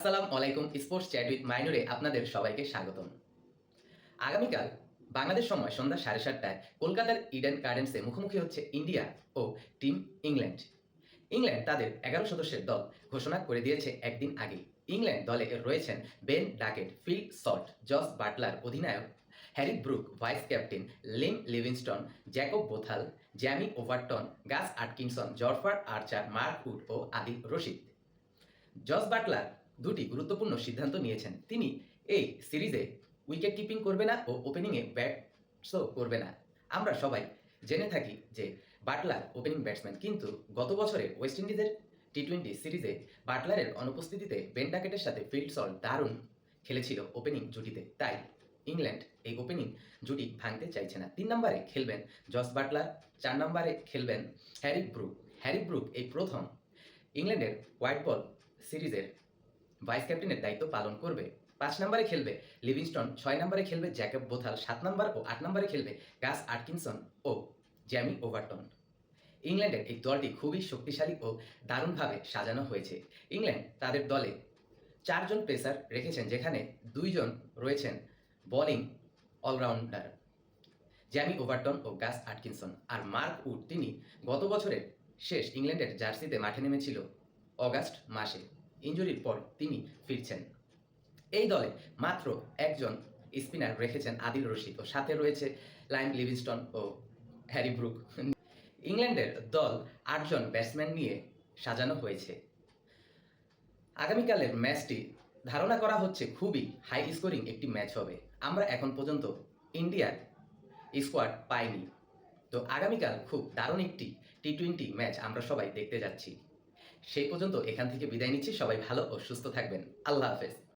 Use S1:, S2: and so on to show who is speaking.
S1: আসসালামু আলাইকুম sports chat with মাইনুরে আপনাদের সবাইকে স্বাগতম। আগামীকাল বাংলাদেশ সময় সন্ধ্যা 7:30টায় কলকাতার ইডেন গার্ডেন্সে মুখোমুখি হচ্ছে ইন্ডিয়া ও টিম ইংল্যান্ড। ইংল্যান্ড তাদের 11 সদস্যের দল ঘোষণা করে দিয়েছে একদিন আগেই। ইংল্যান্ড দলে রয়েছেন Ben Duckett, Phil Salt, Jos Buttler অধিনায়ক, Harry Brook vice captain, Liam Livingstone, Jacob Bethell, Jamie Overton, Gus Atkinson, Jofra Archer, Mark Wood ও আদিল রশিদ। জস বাটলার দুটি গুরুত্বপূর্ণ সিদ্ধান্ত নিয়েছেন। তিনি এই সিরিজে উইকেট কিপিং করবে না ও ওপেনিংয়ে ব্যাটসও করবে না। আমরা সবাই জেনে থাকি যে বাটলার ওপেনিং ব্যাটসম্যান, কিন্তু গত বছরে ওয়েস্ট ইন্ডিজের টি-20 সিরিজে বাটলারের অনুপস্থিতিতে বেন ডাকেটের সাথে ফিল সল্ট দারুণ খেলেছিল ওপেনিং জুটিতে। তাই ইংল্যান্ড এই ওপেনিং জুটি ভাঙতে চাইছে না। 3 নম্বরে খেলবেন জস বাটলার, 4 নম্বরে খেলবেন হ্যারি ব্রুক। হ্যারি ব্রুক এই প্রথম ইংল্যান্ডের হোয়াইট বল সিরিজের ভাইস ক্যাপ্টেনের দায়িত্ব পালন করবে। 5 নম্বরে খেলবে লিভিংস্টন, 6 নম্বরে খেলবে জ্যাকব বোথাল, 7 নম্বর ও 8 নম্বরে খেলবে গাস আটকিনসন ও জ্যামি ওভারটন। ইংল্যান্ডের এই দলটি খুবই শক্তিশালী ও দারুণভাবে সাজানো হয়েছে। ইংল্যান্ড তাদের দলে 4 জন পেসার রেখেছেন, যেখানে 2 জন রয়েছেন বোলিং অলরাউন্ডার, জ্যামি ওভারটন ও গাস আটকিনসন। আর মার্ক উড, তিনি গত বছরের শেষ ইংল্যান্ডের জার্সিতে মাঠে নেমেছিল অগাস্ট মাসে। ইনজুরির পর তিনি ফিরছেন। এই দলে মাত্র একজন স্পিনার রেখেছেন আদিল রশিদ, ও সাথে রয়েছে লাইম লিভিংস্টন ও হ্যারি ব্রুক। ইংল্যান্ডের দল 8 জন ব্যাটসম্যান নিয়ে সাজানো হয়েছে। আগামীকালের ম্যাচটি ধারণা করা হচ্ছে খুবই হাই স্কোরিং একটি ম্যাচ হবে। আমরা এখন পর্যন্ত ইন্ডিয়ার স্কোয়াড পাইনি। তো আগামীকাল খুব দারুণ একটি টি-20 ম্যাচ আমরা সবাই দেখতে যাচ্ছি। সেই পর্যন্ত এখান থেকে বিদায় নিচ্ছি। সবাই ভালো ও সুস্থ থাকবেন। আল্লাহ হাফেজ।